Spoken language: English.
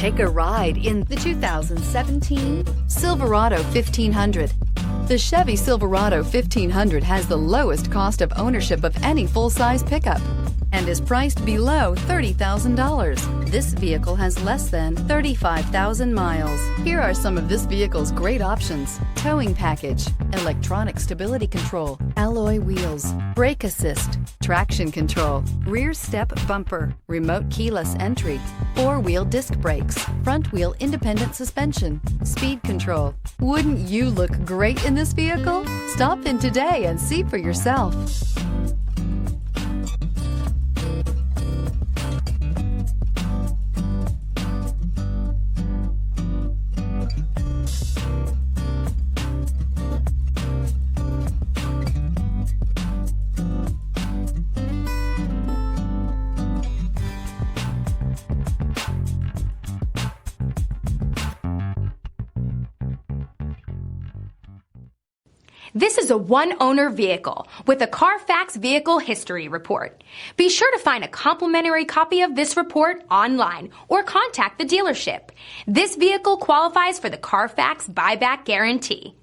Take a ride in the 2017 Silverado 1500. The Chevy Silverado 1500 has the lowest cost of ownership of any full-size pickup and is priced below $30,000. This vehicle has less than 35,000 miles. Here are some of this vehicle's great options: towing package, electronic stability control, alloy wheels, brake assist, traction control, rear step bumper, remote keyless entry, four-wheel disc brakes, front wheel independent suspension, speed control. Wouldn't you look great in this vehicle? Stop in today and see for yourself. This is a one-owner vehicle with a CARFAX Vehicle History Report. Be sure to find a complimentary copy of this report online or contact the dealership. This vehicle qualifies for the CARFAX Buyback Guarantee.